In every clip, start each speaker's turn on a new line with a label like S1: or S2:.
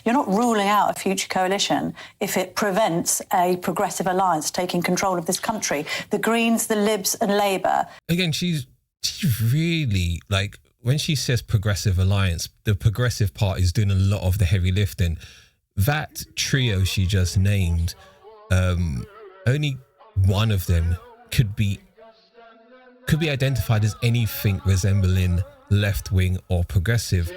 S1: You're not ruling out a future coalition if it prevents a progressive alliance taking control of this country. The Greens, the Libs and Labour.
S2: Again, she's really, like, when she says progressive alliance, the progressive part is doing a lot of the heavy lifting. That trio she just named, only one of them could be identified as anything resembling left wing or progressive.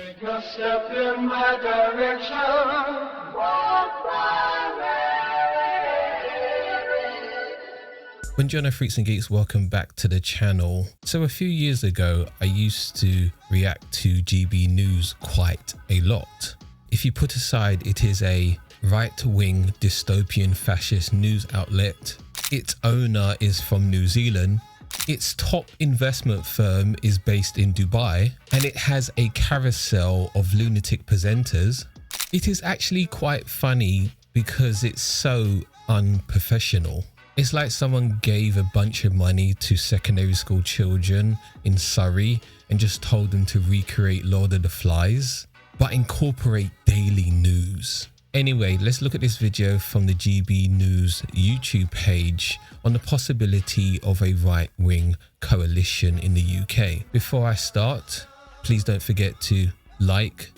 S2: Buongiorno freaks and geeks, welcome back to the channel. So a few years ago, I used to react to GB News quite a lot. If you put aside it is a right-wing dystopian fascist news outlet, its owner is from New Zealand, its top investment firm is based in Dubai, and it has a carousel of lunatic presenters, it is actually quite funny because it's so unprofessional. It's like someone gave a bunch of money to secondary school children in Surrey and just told them to recreate Lord of the Flies, but incorporate daily news. Anyway, let's look at this video from the GB News YouTube page on the possibility of a right-wing coalition in the UK. Before I start, please don't forget to like,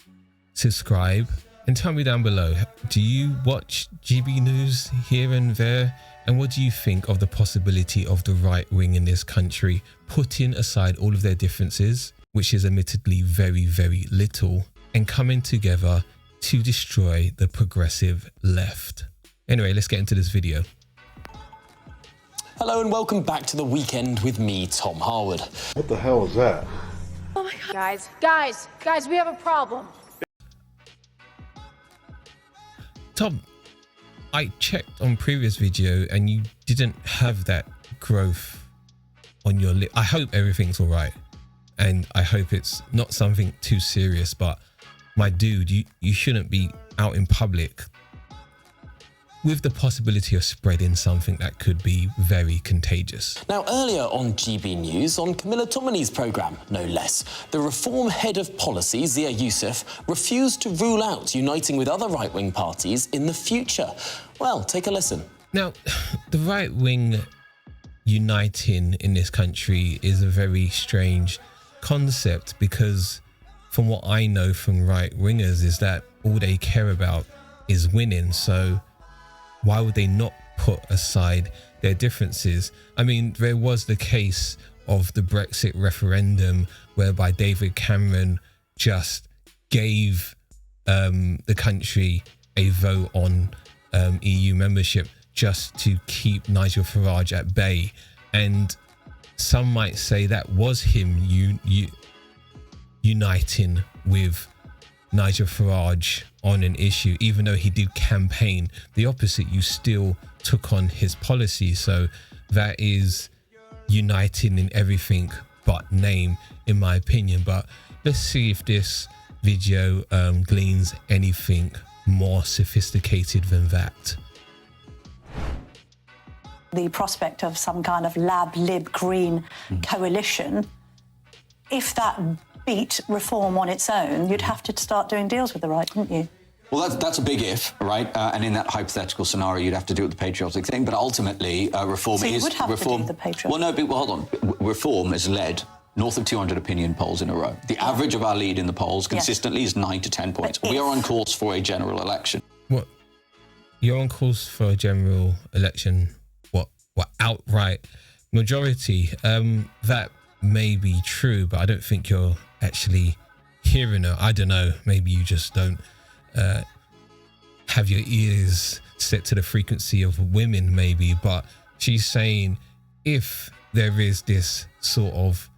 S2: subscribe, and tell me down below, do you watch GB News here and there? And what do you think of the possibility of the right wing in this country putting aside all of their differences, which is admittedly very, very little, and coming together to destroy the progressive left? Anyway, let's get into this video.
S3: Hello and welcome back to The Weekend with me, Tom Harwood.
S4: What the hell is that?
S5: Oh my God. Guys, we have a problem.
S2: Tom, I checked on previous video and you didn't have that growth on your lip. I hope everything's all right. And I hope it's not something too serious, but my dude, you shouldn't be out in public with the possibility of spreading something that could be very contagious.
S3: Now, earlier on GB News, on Camilla Tominey's programme, no less, the Reform head of policy, Zia Yusuf, refused to rule out uniting with other right-wing parties in the future. Well, take a listen.
S2: Now, the right wing uniting in this country is a very strange concept because from what I know from right wingers is that all they care about is winning. So why would they not put aside their differences? I mean, there was the case of the Brexit referendum whereby David Cameron just gave the country a vote on EU membership just to keep Nigel Farage at bay. And some might say that was him uniting with Nigel Farage on an issue, even though he did campaign the opposite. You still took on his policy, so that is uniting in everything but name, in my opinion. But let's see if this video gleans anything more sophisticated than that.
S1: The prospect of some kind of lib green coalition, if that beat Reform on its own, you'd have to start doing deals with the right, wouldn't you?
S6: Well, that's a big if, right? And in that hypothetical scenario, you'd have to do the patriotic thing. But ultimately, Reform
S1: so you
S6: is...
S1: would have
S6: Reform,
S1: to do the patriotic.
S6: Well, no, but hold on. Reform has led north of 200 opinion polls in a row. The average of our lead in the polls consistently is 9 to 10 points. We are on course for a general election.
S2: What? You're on course for a general election? What outright majority? That may be true, but I don't think you're actually hearing her. I don't know. Maybe you just don't have your ears set to the frequency of women, maybe. But she's saying if there is this sort of,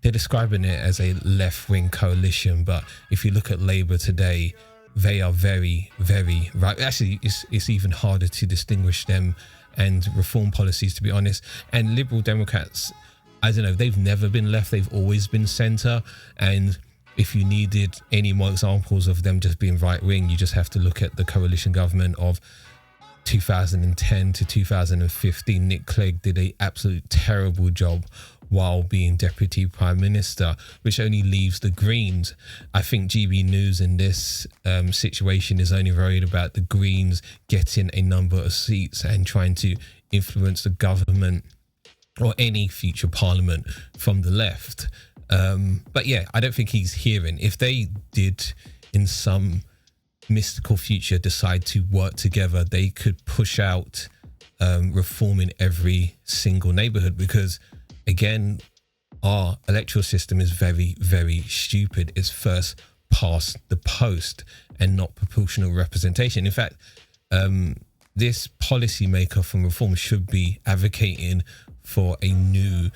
S2: they're describing it as a left-wing coalition, but if you look at Labour today, they are very, very right. Actually, it's even harder to distinguish them and Reform policies, to be honest. And Liberal Democrats, I don't know, they've never been left, they've always been centre. And if you needed any more examples of them just being right wing, you just have to look at the coalition government of 2010 to 2015. Nick Clegg did an absolute terrible job while being Deputy Prime Minister, which only leaves the Greens. I think GB News in this situation is only worried about the Greens getting a number of seats and trying to influence the government or any future parliament from the left. But yeah, I don't think he's hearing. If they did in some mystical future decide to work together, they could push out reform in every single neighborhood, because again, our electoral system is very, very stupid. It's first past the post and not proportional representation. In fact, this policymaker from reform should be advocating for a new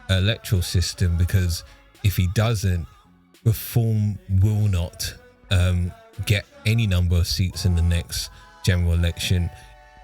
S2: electoral system, because if he doesn't, reform will not get any number of seats in the next general election.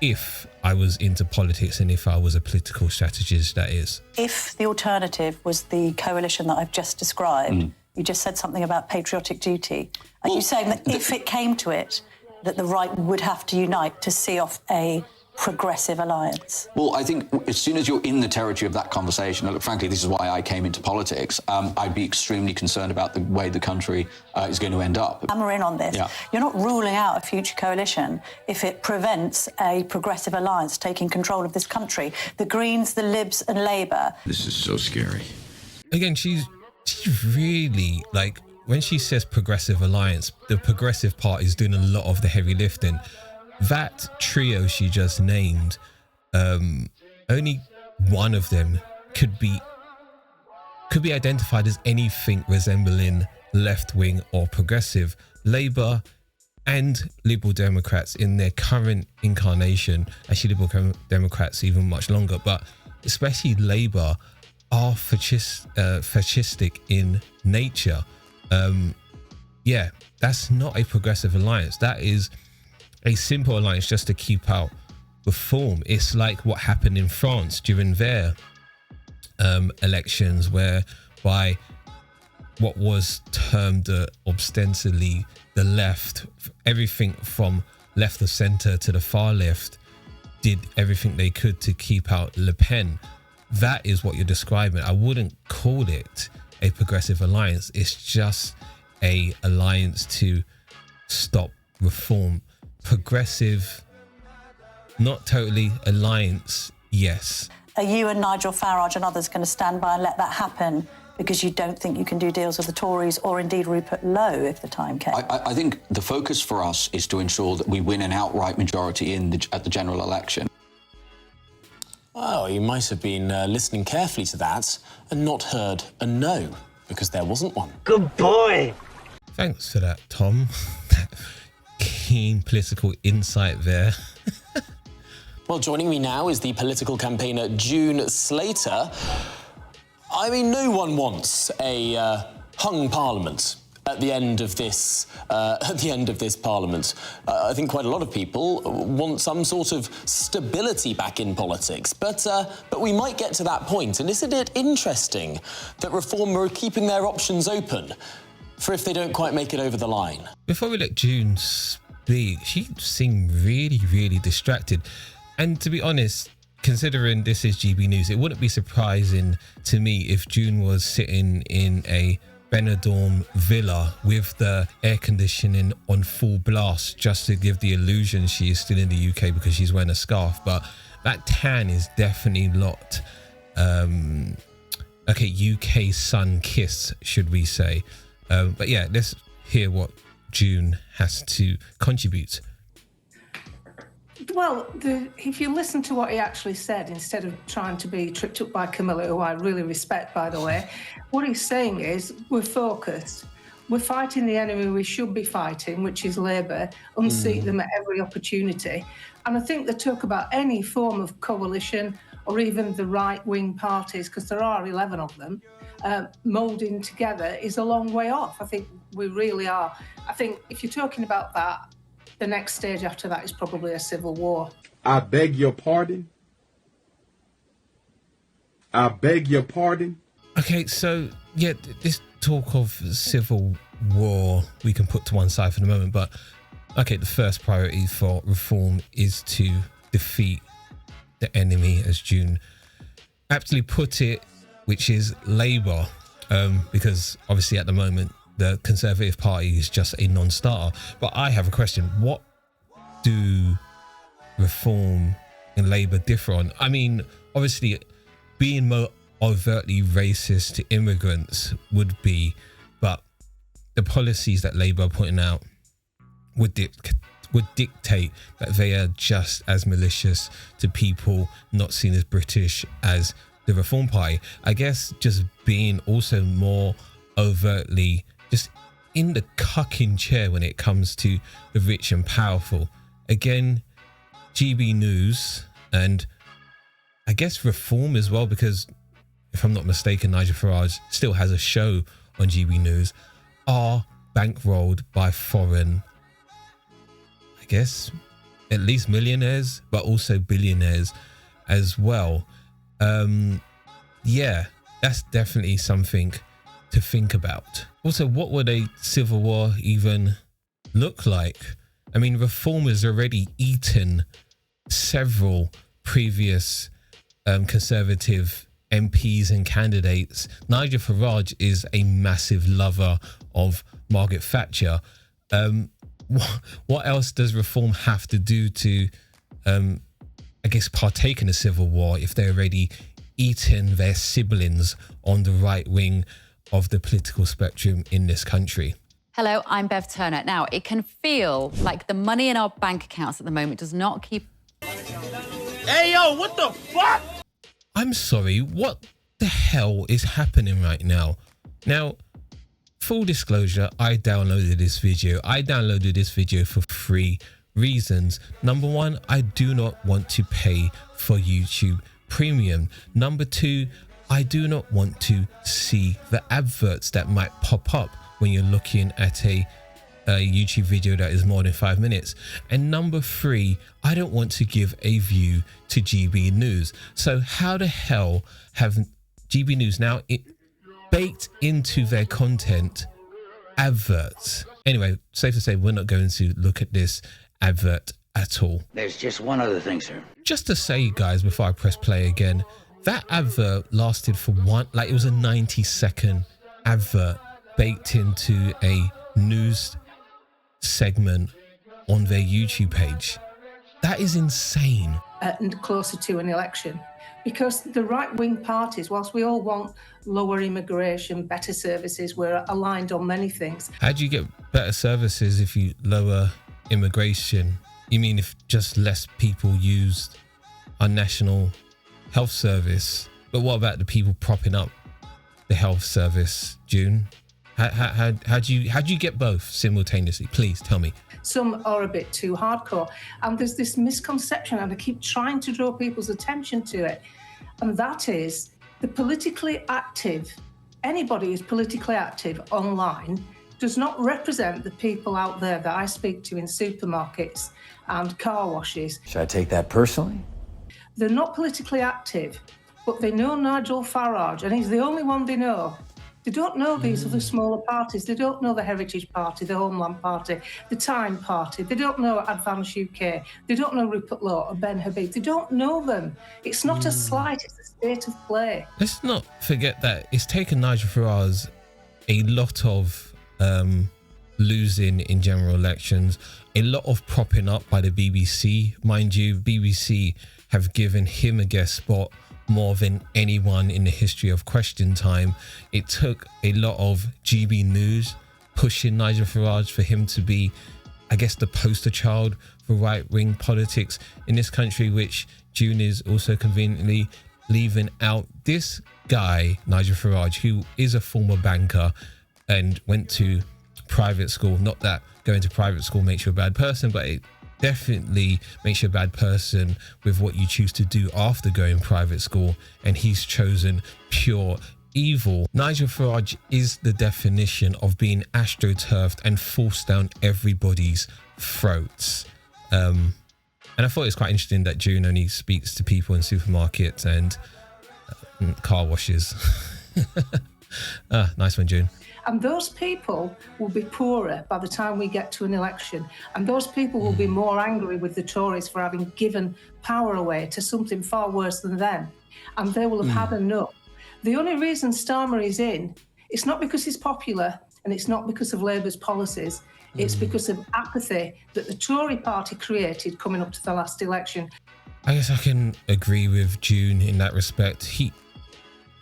S2: If I was into politics and if I was a political strategist, that is.
S1: If the alternative was the coalition that I've just described, you just said something about patriotic duty. Are you saying that if it came to it, that the right would have to unite to see off a progressive alliance?
S6: Well, I think as soon as you're in the territory of that conversation, look, frankly, this is why I came into politics, I'd be extremely concerned about the way the country is going to end up.
S1: Hammer in on this.
S6: Yeah.
S1: You're not ruling out a future coalition if it prevents a progressive alliance taking control of this country. The Greens, the Libs and Labour.
S4: This is so scary.
S2: Again, she's really, like, when she says progressive alliance, the progressive part is doing a lot of the heavy lifting. That trio she just named, only one of them could be identified as anything resembling left-wing or progressive. Labour and Liberal Democrats in their current incarnation, actually Liberal Democrats even much longer, but especially Labour, are fascistic in nature. Yeah, that's not a progressive alliance. That is a simple alliance just to keep out reform. It's like what happened in France during their elections, whereby what was termed ostensibly the left, everything from left of centre to the far left, did everything they could to keep out Le Pen. That is what you're describing. I wouldn't call it a progressive alliance. It's just a alliance to stop reform. Progressive, not totally. Alliance, yes.
S1: Are you and Nigel Farage and others going to stand by and let that happen because you don't think you can do deals with the Tories or indeed Rupert Lowe if the time came?
S6: I think the focus for us is to ensure that we win an outright majority at the general election.
S3: Oh, you might have been listening carefully to that and not heard a no, because there wasn't one.
S7: Good boy.
S2: Thanks for that, Tom. Keen political insight there.
S3: Well, joining me now is the political campaigner June Slater. I mean, no one wants a hung parliament at the end of this parliament. I think quite a lot of people want some sort of stability back in politics, but we might get to that point. And isn't it interesting that Reform are keeping their options open for if they don't quite make it over the line?
S2: Before we let June speak, she seemed really, really distracted. And to be honest, considering this is GB News, it wouldn't be surprising to me if June was sitting in a Benidorm villa with the air conditioning on full blast just to give the illusion she is still in the UK because she's wearing a scarf. But that tan is definitely not UK sun kiss, should we say. But yeah, let's hear what June has to contribute.
S8: Well, if you listen to what he actually said, instead of trying to be tripped up by Camilla, who I really respect, by the way, what he's saying is we're focused. We're fighting the enemy we should be fighting, which is Labour, unseat them at every opportunity. And I think the talk about any form of coalition or even the right-wing parties, because there are 11 of them, moulding together is a long way off. I think we really are. I think if you're talking about that, the next stage after that is probably a civil war.
S4: I beg your pardon? I beg your pardon?
S2: Okay, so yeah, this talk of civil war we can put to one side for the moment, but okay, the first priority for Reform is to defeat the enemy, as June aptly put it, which is Labour, because obviously at the moment the Conservative Party is just a non-starter. But I have a question. What do Reform and Labour differ on? I mean, obviously being more overtly racist to immigrants would be, but the policies that Labour are putting out would dictate that they are just as malicious to people not seen as British as the Reform Party. I guess just being also more overtly just in the cucking chair when it comes to the rich and powerful. Again, GB News and I guess Reform as well, because if I'm not mistaken, Nigel Farage still has a show on GB News, are bankrolled by foreign, I guess, at least millionaires, but also billionaires as well. Yeah, that's definitely something to think about. Also, what would a civil war even look like? I mean, Reform has already eaten several previous Conservative MPs and candidates. Nigel Farage is a massive lover of Margaret Thatcher. What else does Reform have to do to, I guess, partake in a civil war if they're already eaten their siblings on the right wing of the political spectrum in this country?
S7: Hello, I'm Bev Turner. Now, it can feel like the money in our bank accounts at the moment does not keep...
S9: Hey, yo, what the fuck?
S2: I'm sorry, what the hell is happening right now? Now, full disclosure, I downloaded this video. I downloaded this video for 3 reasons. Number 1, I do not want to pay for YouTube Premium. Number 2, I do not want to see the adverts that might pop up when you're looking at a YouTube video that is more than 5 minutes. And number 3, I don't want to give a view to GB News. So how the hell have GB News now baked into their content adverts? Anyway, safe to say we're not going to look at this advert at all.
S10: There's just one other thing, sir.
S2: Just to say, guys, before I press play again, that advert lasted for it was a 90-second advert baked into a news segment on their YouTube page. That is insane.
S8: And closer to an election, because the right-wing parties, whilst we all want lower immigration, better services, we're aligned on many things.
S2: How do you get better services if you lower immigration? You mean if just less people used our national health service? But what about the people propping up the health service, June? How do you get both simultaneously? Please tell me.
S8: Some are a bit too hardcore. And there's this misconception, and I keep trying to draw people's attention to it, and that is the politically active, anybody who's politically active online does not represent the people out there that I speak to in supermarkets and car washes.
S10: Should I take that personally?
S8: They're not politically active, but they know Nigel Farage, and he's the only one they know. They don't know these other smaller parties. They don't know the Heritage Party, the Homeland Party, the Time Party. They don't know Advance UK. They don't know Rupert Law or Ben Habib. They don't know them. It's not a slight, it's a state of play.
S2: Let's not forget that it's taken Nigel Farage a lot of losing in general elections, a lot of propping up by the BBC. Mind you, BBC have given him a guest spot more than anyone in the history of Question Time. It took a lot of GB News pushing Nigel Farage for him to be, I guess, the poster child for right-wing politics in this country, which June is also conveniently leaving out. This guy, Nigel Farage, who is a former banker and went to private school, not that going to private school makes you a bad person, but it definitely makes you a bad person with what you choose to do after going private school, and he's chosen pure evil. Nigel Farage is the definition of being astroturfed and forced down everybody's throats. And I thought it was quite interesting that June only speaks to people in supermarkets and car washes. Nice one, June.
S8: And those people will be poorer by the time we get to an election. And those people will be more angry with the Tories for having given power away to something far worse than them. And they will have had enough. The only reason Starmer is in, it's not because he's popular and it's not because of Labour's policies. It's because of apathy that the Tory party created coming up to the last election.
S2: I guess I can agree with June in that respect.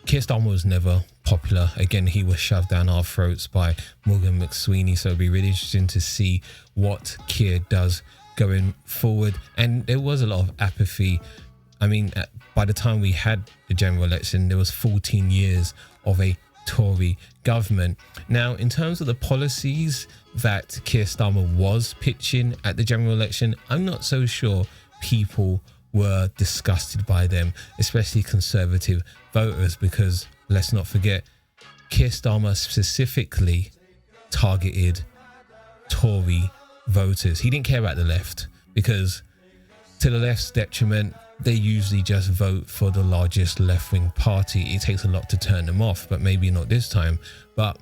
S2: Keir Starmer was never popular. Again, he was shoved down our throats by Morgan McSweeney. So it'll be really interesting to see what Keir does going forward. And there was a lot of apathy. I mean, by the time we had the general election, there was 14 years of a Tory government. Now, in terms of the policies that Keir Starmer was pitching at the general election, I'm not so sure people were disgusted by them, especially Conservative voters, because let's not forget, Keir Starmer specifically targeted Tory voters. He didn't care about the left, because to the left's detriment, they usually just vote for the largest left-wing party. It takes a lot to turn them off, but maybe not this time. But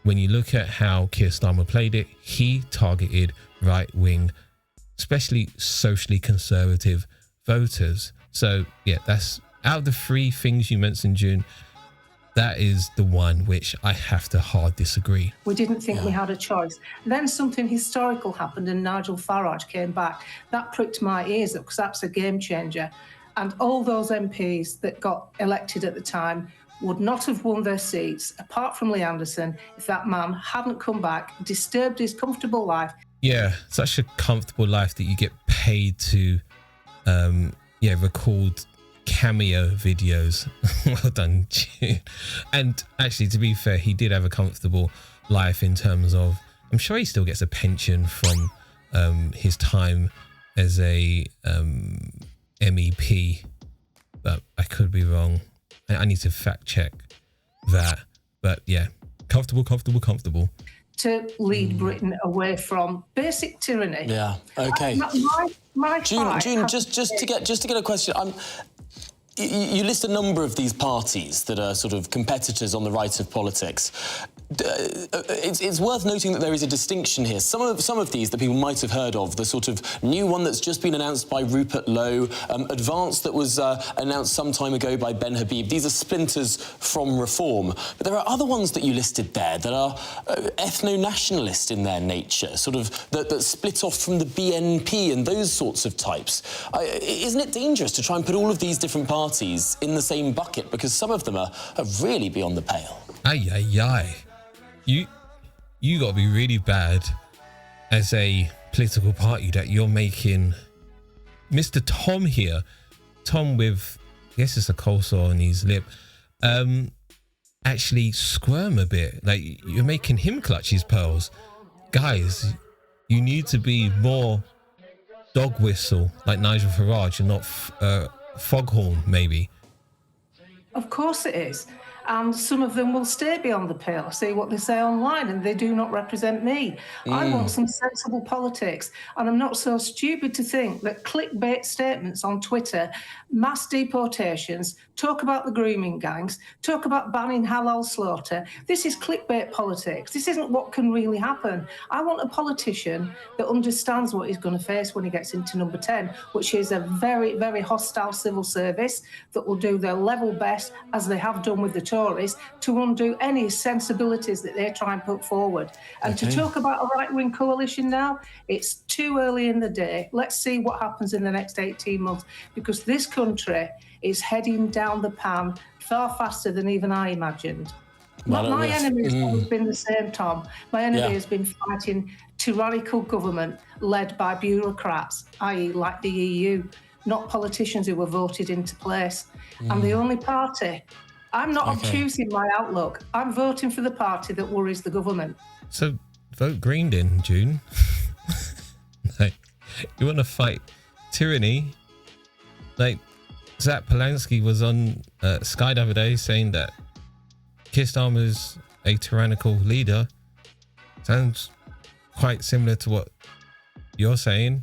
S2: when you look at how Keir Starmer played it, he targeted right-wing, especially socially conservative voters. So yeah, that's out of the three things you mentioned, June, that is the one which I have to hard disagree.
S8: We didn't think we had a choice. Then something historical happened and Nigel Farage came back. That pricked my ears up because that's a game changer. And all those MPs that got elected at the time would not have won their seats, apart from Lee Anderson, if that man hadn't come back, disturbed his comfortable life.
S2: Yeah, such a comfortable life that you get paid to record cameo videos. Well done, June. And actually, to be fair, he did have a comfortable life in terms of, I'm sure he still gets a pension from his time as a MEP, but I could be wrong. I need to fact check that. But yeah, comfortable.
S8: To lead Britain away from basic tyranny.
S3: Yeah. Okay.
S8: My
S3: June, just to get a question. You list a number of these parties that are sort of competitors on the right of politics. It's worth noting that there is a distinction here. Some of these that people might have heard of, the sort of new one that's just been announced by Rupert Lowe, Advance that was announced some time ago by Ben Habib. These are splinters from Reform. But there are other ones that you listed there that are ethno-nationalist in their nature, sort of that split off from the BNP and those sorts of types. Isn't it dangerous to try and put all of these different parties in the same bucket, because some of them are really beyond the pale?
S2: Aye. You got to be really bad as a political party that you're making Mr. Tom here, Tom with, I guess it's a cold sore on his lip, actually squirm a bit. Like, you're making him clutch his pearls. Guys, you need to be more dog whistle like Nigel Farage and not foghorn, maybe.
S8: Of course it is. And some of them will stay beyond the pale, say what they say online, and they do not represent me. I want some sensible politics, and I'm not so stupid to think that clickbait statements on Twitter, mass deportations, talk about the grooming gangs, talk about banning halal slaughter. This is clickbait politics. This isn't what can really happen. I want a politician that understands what he's going to face when he gets into number 10, which is a very, very hostile civil service that will do their level best, as they have done with the Tories, to undo any sensibilities that they try and put forward. And to talk about a right-wing coalition now, it's too early in the day. Let's see what happens in the next 18 months, because this country is heading down the pan far faster than even I imagined. My enemy has always been the same, Tom. My enemy has been fighting tyrannical government led by bureaucrats, i.e. like the EU, not politicians who were voted into place. And the only party... I'm not choosing my outlook. I'm voting for the party that worries the government. So
S2: vote Green then, June. Like, you want to fight tyranny? Like, Zach Polanski was on Sky the other day saying that Keir Starmer's a tyrannical leader. Sounds quite similar to what you're saying.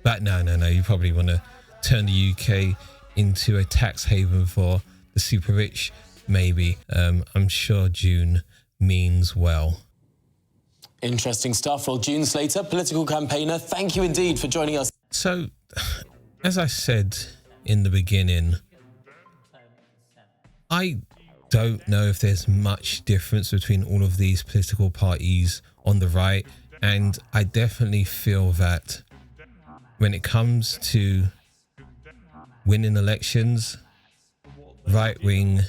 S2: But no. You probably want to turn the UK into a tax haven for the super rich, maybe. I'm sure June means well.
S3: Interesting stuff. Well, June Slater, political campaigner, thank you indeed for joining us.
S2: So, as I said in the beginning, I don't know if there's much difference between all of these political parties on the right. And I definitely feel that when it comes to winning elections, right-wing,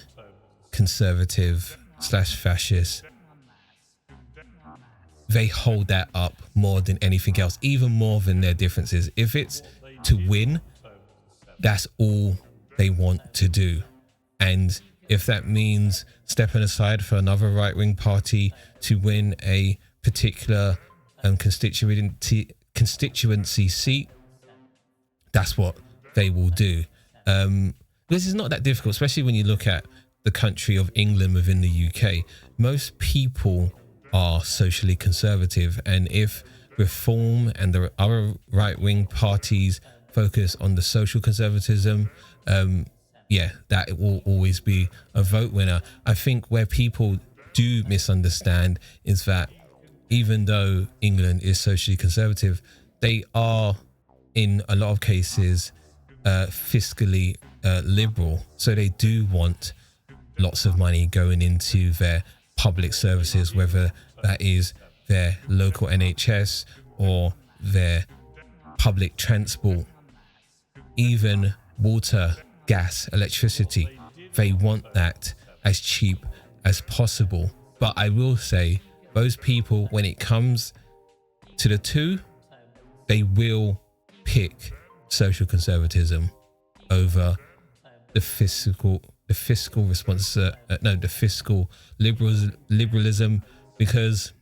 S2: conservative / fascist, they hold that up more than anything else, even more than their differences. If it's to win, that's all they want to do. And if that means stepping aside for another right-wing party to win a particular constituency seat, that's what they will do. This is not that difficult, especially when you look at the country of England within the UK. Most people are socially conservative, and if Reform and the other right-wing parties focus on the social conservatism, that will always be a vote winner. I think where people do misunderstand is that even though England is socially conservative, they are in a lot of cases fiscally liberal. So they do want lots of money going into their public services, whether that is their local NHS or their public transport, even water, gas, electricity. They want that as cheap as possible. But I will say, those people, when it comes to the two, they will pick social conservatism over the fiscal liberalism, because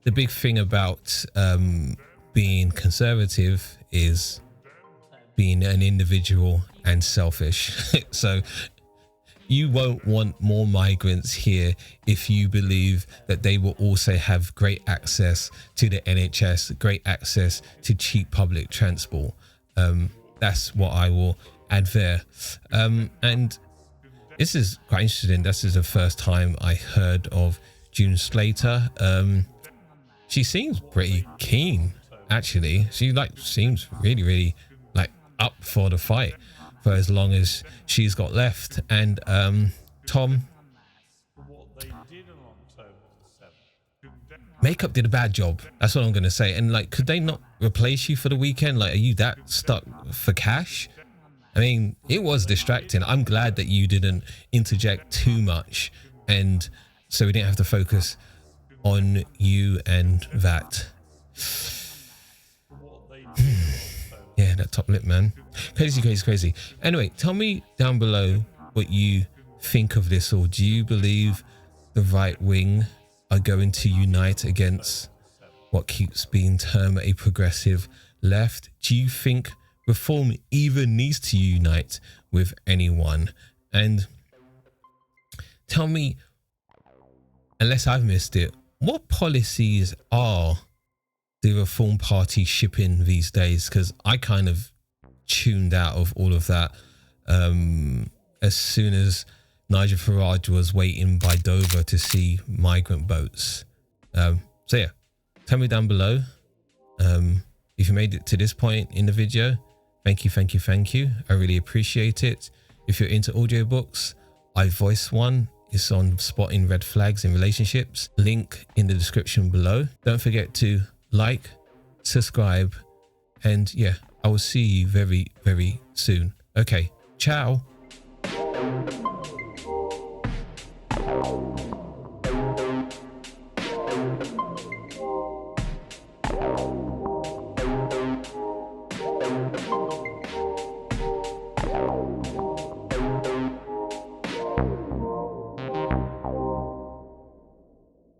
S2: the big thing about being conservative is being an individual and selfish. So you won't want more migrants here if you believe that they will also have great access to the NHS, great access to cheap public transport. That's what I will add there. And this is quite interesting. This is the first time I heard of June Slater. She seems pretty keen, actually. She seems really up for the fight for as long as she's got left. And Tom, makeup did a bad job. That's what I'm gonna say. And could they not replace you for the weekend? Are you that stuck for cash? I mean, it was distracting. I'm glad that you didn't interject too much, and so we didn't have to focus on you and that. Yeah, that top lip, man. Crazy. Anyway, tell me down below what you think of this, or do you believe the right wing are going to unite against what keeps being termed a progressive left? Do you think Reform even needs to unite with anyone? And tell me, unless I've missed it, what policies are the Reform Party shipping these days? Because I kind of tuned out of all of that as soon as Nigel Farage was waiting by Dover to see migrant boats. So yeah, tell me down below if you made it to this point in the video. Thank you. I really appreciate it. If you're into audiobooks, I voice one. It's on spotting red flags in relationships. Link in the description below. Don't forget to like, subscribe, and yeah, I will see you very soon. Okay, ciao.